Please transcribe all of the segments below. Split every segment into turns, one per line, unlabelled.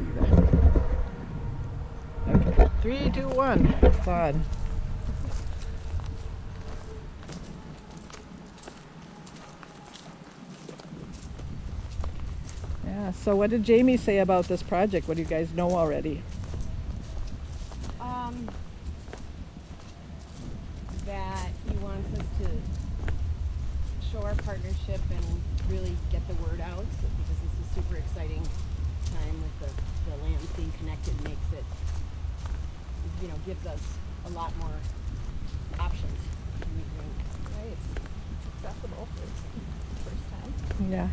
see that. Okay, 3, 2, 1. It's on. Yeah, so what did Jamie say about this project? What do you guys know already?
That he wants us to show our partnership and really get the word out, because this is super exciting time with the lands being connected. Makes it, you know, gives us a lot more options.
Right, it's accessible for the first time.
Yeah.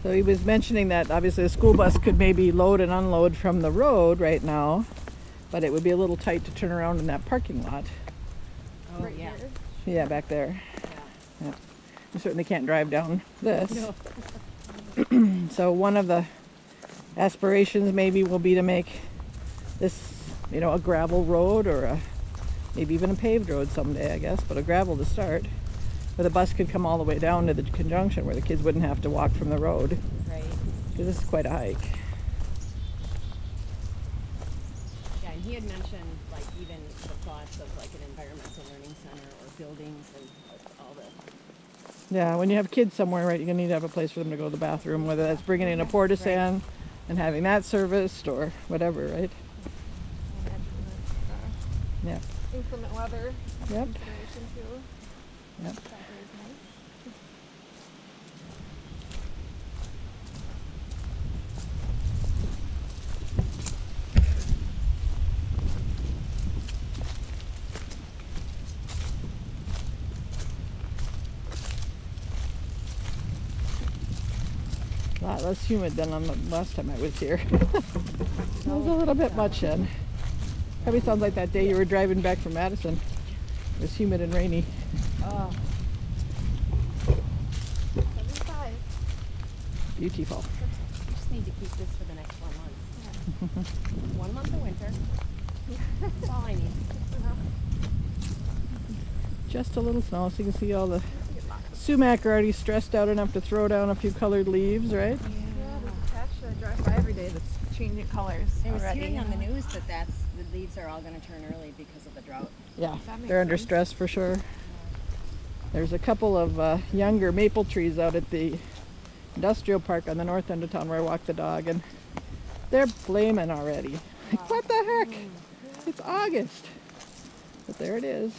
So he was mentioning that obviously a school bus could maybe load and unload from the road right now, but it would be a little tight to turn around in that parking lot.
Oh,
Right
yeah.
here.
Yeah, back there.
Yeah.
Yeah. You certainly can't drive down this.
No.
So one of the aspirations maybe will be to make this, you know, a gravel road, or maybe even a paved road someday, I guess, but a gravel to start. Where the bus could come all the way down to the conjunction where the kids wouldn't have to walk from the road.
Right.
Because this is quite a hike.
Yeah, and he had mentioned like even the thoughts of like an environmental learning center or buildings and all the.
Yeah, when you have kids somewhere, right, you're going to need to have a place for them to go to the bathroom, whether that's bringing in a porta-san and having that serviced or whatever, right? Yeah.
Inclement weather.
Yep.
Consideration too.
Yep.
That is nice.
A lot less humid than on the last time I was here. It was a little bit much then. Probably sounds like that day you were driving back from Madison. It was humid and rainy.
Oh.
75.
Beautiful.
We just need to keep this for the next 4 months. 1 month of winter. That's all I need.
Enough.
Just a little snow, so you can see all the
We get lots of
sumac are already stressed out enough to throw down a few colored leaves, right?
Yeah, there's a patch that I drive by every day that's changing colors
I was
already.
hearing on the news that the leaves are all going to turn early because of the drought.
Yeah,
That makes
they're under
sense.
stress for sure. There's a couple of younger maple trees out at the industrial park on the north end of town where I walk the dog, and they're flaming already. Like, what the heck? It's August. But there it is.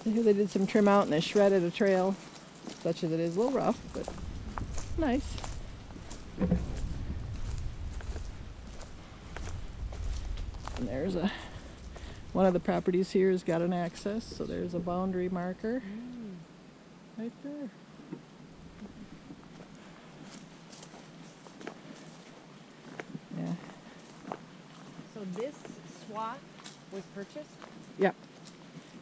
Here they did some trim out and they shredded a trail, such as it is. A little rough, but nice. And there's one of the properties here has got an access, so there's a boundary marker right there. Yeah.
So this swath was purchased?
Yeah.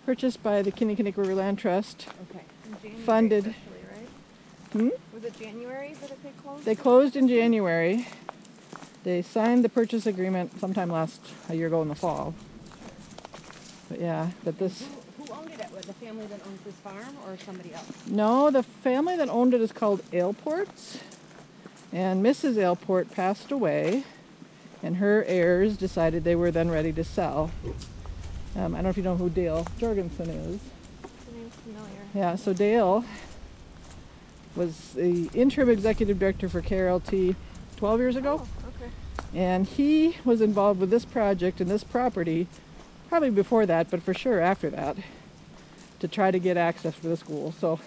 Purchased by the Kinnickinnick River Land Trust.
Okay.
In January
Funded.
officially, right?
Hmm?
Was it January that they closed?
They closed in January. They signed the purchase agreement sometime a year ago in the fall. But yeah, but this,
Who owned it? Was the family that owns this farm or somebody else?
no, the family that owned it is called Ailports. And Mrs. Ailport passed away, and her heirs decided they were then ready to sell. I don't know if you know who Dale Jorgensen is.
The name's familiar.
Yeah, so Dale was the interim executive director for KRLT 12 years ago.
Oh, okay.
And he was involved with this project and this property, probably before that, but for sure after that, to try to get access for the school. So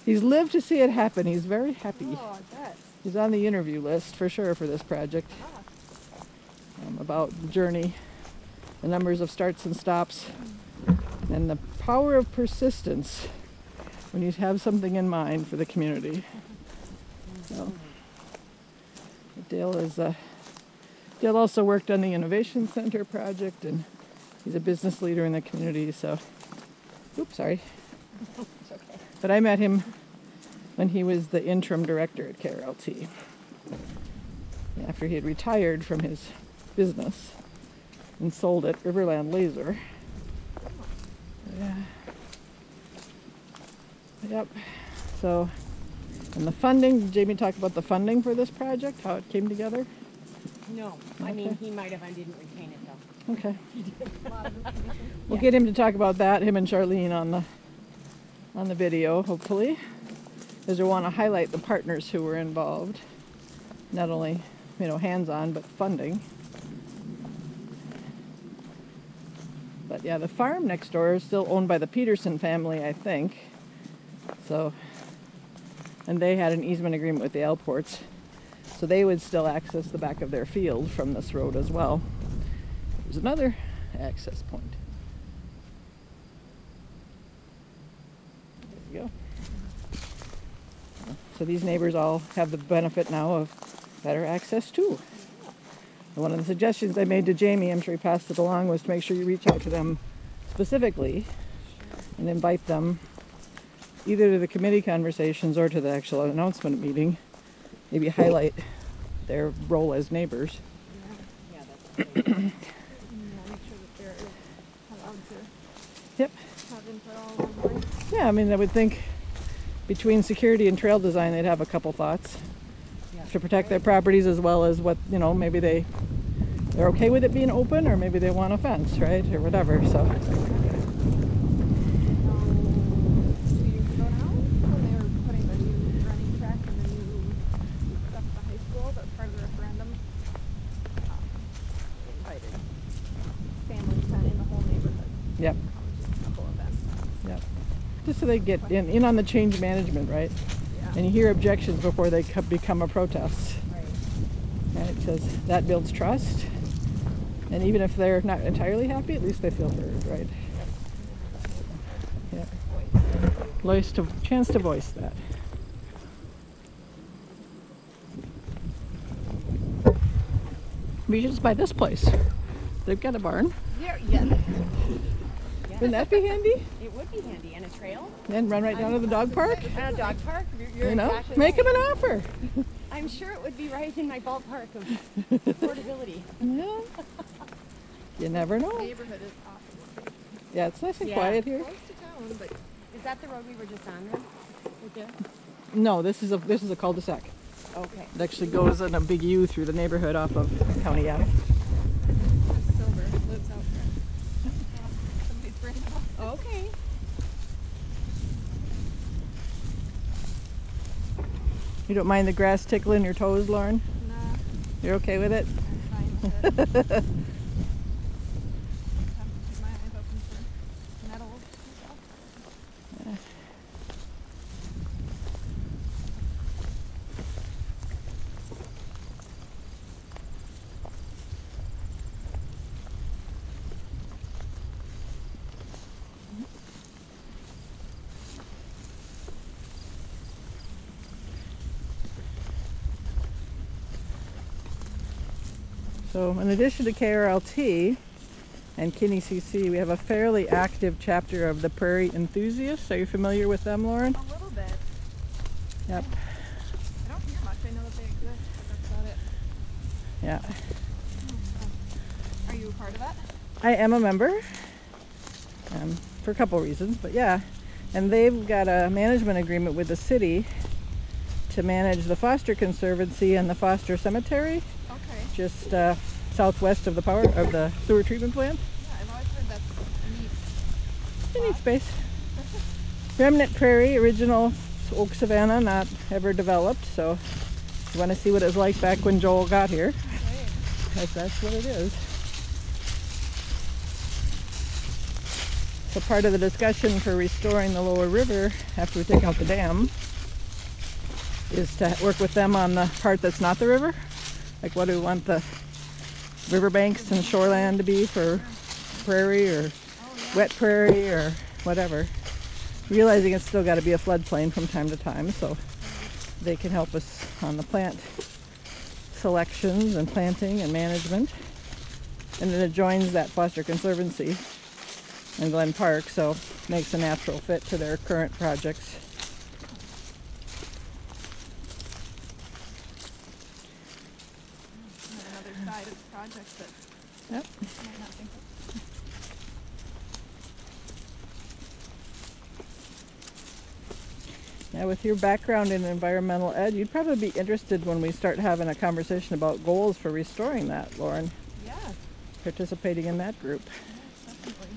he's lived to see it happen. He's very happy.
Oh, I bet.
He's on the interview list for sure for this project.
Ah.
About the journey, the numbers of starts and stops, and the power of persistence when you have something in mind for the community. So, Dale also worked on the Innovation Center project, and he's a business leader in the community. So, oops, sorry.
It's okay.
But I met him when he was the interim director at KRLT, after he had retired from his business and sold it, Riverland Laser. Yeah. Yep. So And the funding, did Jamie talk about the funding for this project, how it came together?
No, I mean, he might have, I didn't retain it though.
Okay.
A lot of information.
We'll get him to talk about that, him and Charlene on the video, hopefully. Because we want to highlight the partners who were involved. Not only, hands-on, but funding. But yeah, the farm next door is still owned by the Peterson family, I think. So, and they had an easement agreement with the Alports. So they would still access the back of their field from this road as well. There's another access point. There you go. So these neighbors all have the benefit now of better access too. And one of the suggestions I made to Jamie, I'm sure he passed it along, was to make sure you reach out to them specifically and invite them either to the committee conversations or to the actual announcement meeting. Maybe highlight their role as neighbors.
Yeah, that's great.
Yeah, make sure that they're allowed to
Yep.
have input all along the way.
Yeah, I mean, I would think between security and trail design, they'd have a couple thoughts
Yeah.
to protect their properties, as well as what, maybe they're okay with it being open, or maybe they want a fence, right, or whatever. So
2 years ago now, when they were putting the new running track and the new stuff at the high school, that part of the referendum, they invited families kind of in the whole neighborhood.
yep,
Just a couple events.
yep. Just so they get in on the change management, right?
Yeah.
And you hear objections before they become a protest.
Right.
Right? Because that builds trust. And even if they're not entirely happy, at least they feel heard, right? Yeah. Chance to voice that. We should just buy this place. They've got a barn.
Yeah.
Wouldn't that be handy?
It would be handy. And a trail.
And run right down to the dog park.
And a dog park. You're exactly
Make
right.
them an offer.
I'm sure it would be right in my ballpark of affordability.
Yeah. You never know.
Neighborhood is awesome.
Yeah, it's nice and
Yeah.
quiet here.
Close to town, but
Is that the road we were just on then? With you?
No, this is a cul-de-sac.
Okay.
It actually goes in a big U through the neighborhood off of County Ave.
Silver lives out there. Somebody's brand new.
Okay.
You don't mind the grass tickling your toes, Lauren?
Nah,
You're okay with it?
I'm fine with it. Have to keep my eyes open for nettles and stuff.
So in addition to KRLT and Kinney CC, we have a fairly active chapter of the Prairie Enthusiasts. Are you familiar with them, Lauren?
A little bit.
Yep.
I don't hear much. I know that they exist, but that's about it.
Yeah.
Are you a part of that?
I am a member for a couple reasons, but yeah. And they've got a management agreement with the city to manage the Foster Conservancy and the Foster Cemetery,
Okay.
just southwest of the sewer treatment plant.
Yeah, I've always heard that's a neat.
It's a neat space. Remnant Prairie, original oak savanna, not ever developed. So if you want to see what it was like back when Joel got here,
Okay.
that's what it is. So part of the discussion for restoring the lower river after we take out the dam is to work with them on the part that's not the river. Like, what do we want the riverbanks and shoreland to be for prairie or wet prairie or whatever. Realizing it's still got to be a floodplain from time to time, so they can help us on the plant selections and planting and management. And then it joins that Foster Conservancy in Glen Park, so makes a natural fit to their current projects.
Another side of the project that
Yep.
I might not think of.
Yeah, with your background in environmental ed, you'd probably be interested when we start having a conversation about goals for restoring that, Lauren.
Yeah.
Participating in that group.
Yes, definitely.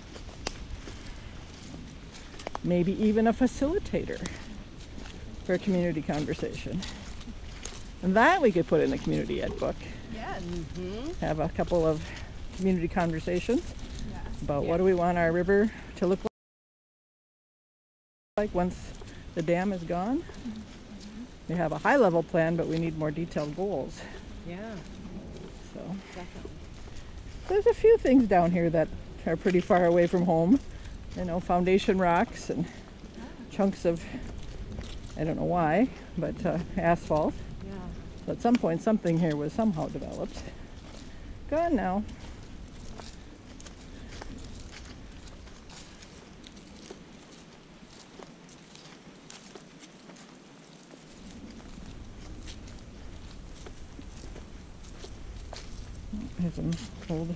Maybe even a facilitator for a community conversation. And that we could put in the community ed book.
Yes.
Have a couple of community conversations
Yeah.
about what do we want our river to look like once the dam is gone. We have a high level plan, but we need more detailed goals.
Yeah,
So
definitely.
there's a few things down here that are pretty far away from home. You know, foundation rocks and chunks of, I don't know why, but asphalt.
Yeah.
So at some point something here was somehow developed. Gone now. Here's an old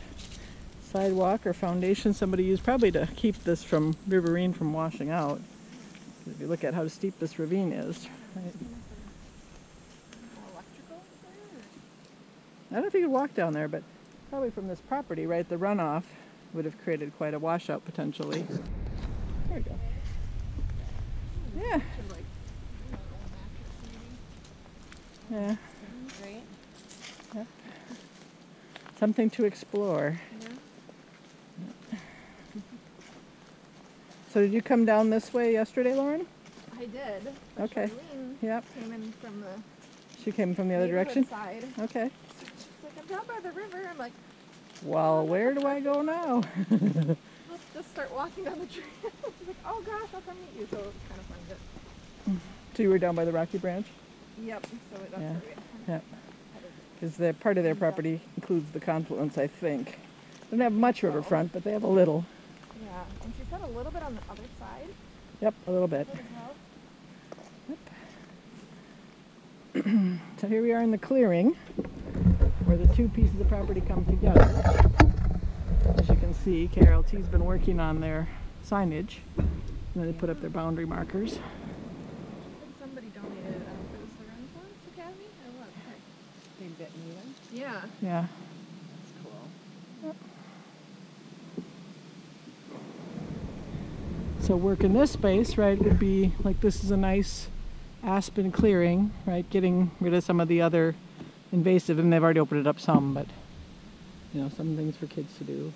sidewalk or foundation somebody used probably to keep this from riverine from washing out. If you look at how steep this ravine is, right?
Electrical there?
I don't know if you could walk down there, but probably from this property, right, the runoff would have created quite a washout potentially. There we go. Yeah,
Should, like, old mattress maybe?
yeah,
Right?
yep. Something to explore.
Yeah.
So did you come down this way yesterday, Lauren?
I did.
Okay.
Charlene
Yep.
came in from the
She came from the other
neighborhood
direction?
side.
Okay.
She's like, I'm down by the river. I'm like,
Well, where do I go now?
let's just start walking down the trail. She's like, oh gosh, I'll come meet you. So it was kind of fun to.
So you were down by the Rocky Branch?
Yep. So that's
Yeah.
where we
Yep. Because the part of their property includes the confluence, I think. They don't have much riverfront, but they have a little.
Yeah. And she said a little bit on the other side
Yep, a little bit.
as well.
So here we are in the clearing where the two pieces of property come together. As you can see, KRLT's been working on their signage. And then they put up their boundary markers.
She said somebody donated, I don't know if it was the Renaissance Academy or what.
They bitten even.
Yeah.
Yeah.
That's cool.
So work in this space, right, would be like this is a nice aspen clearing, right, getting rid of some of the other invasive, and they've already opened it up some, but you know, some things for kids to do.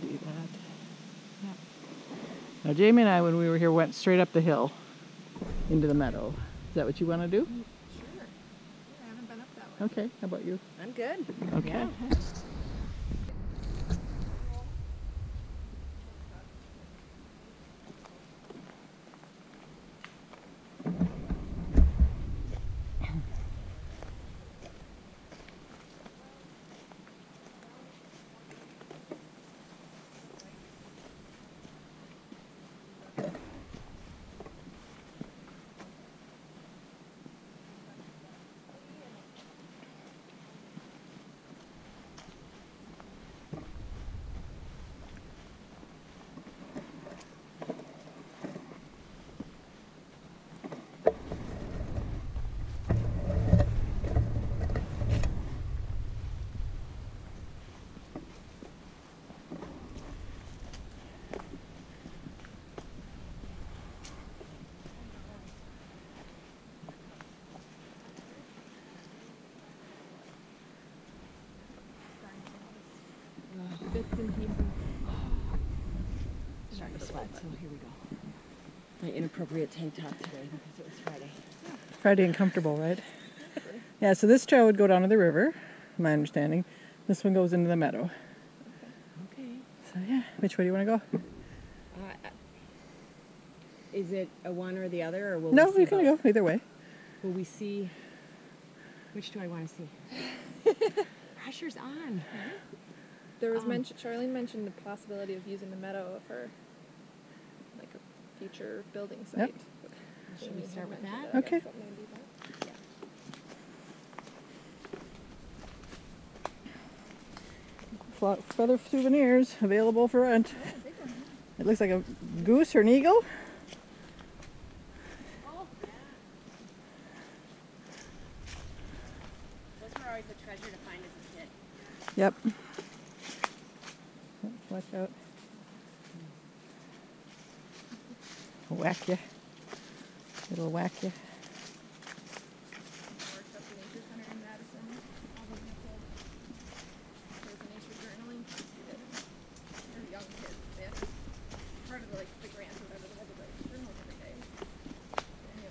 Do that. Yeah. Now Jamie and I, when we were here, went straight up the hill into the meadow. Is that what you want to do?
Sure. Yeah, I haven't been up that way.
Okay, how about you?
I'm good.
Okay.
Yeah.
Bits and pieces.
Starting to sweat, so here we go. My inappropriate tank top today because it was Friday.
Friday and comfortable, right? Yeah, so this trail would go down to the river, my understanding. This one goes into the meadow.
Okay.
So yeah, which way do you want to go?
Is it a one or the other, or will
No,
we see
you can
both?
go either way.
Will we see? Which do I want to see? Pressure's on.
There was Charlene mentioned the possibility of using the meadow for like a future building site.
Should we start with that?
Okay. Feather souvenirs available for rent. It looks like a goose or an eagle.
always a treasure to find as a kid.
Yep. Watch out. Whack ya. It'll whack ya.
Worked at the Nature Center in Madison. All the kids. There's a nature journaling class we did. They're young kids. They had part of the grant or whatever. They had to write journals every day.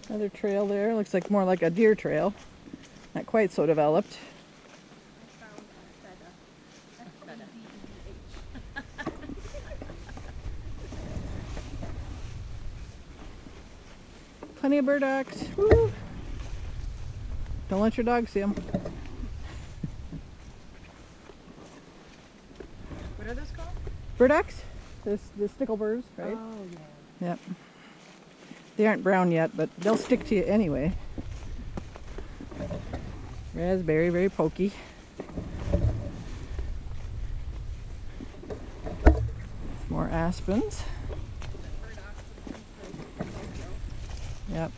Another trail there. Looks like more like a deer trail. Not quite so developed.
I found FEDH.
Plenty of burdocks. Woo! Don't let your dog see them.
What are those called?
Burdocks? The stickleburs, right?
Oh, yeah.
Yep. They aren't brown yet, but they'll stick to you anyway. Raspberry, very pokey. More aspens. Yep.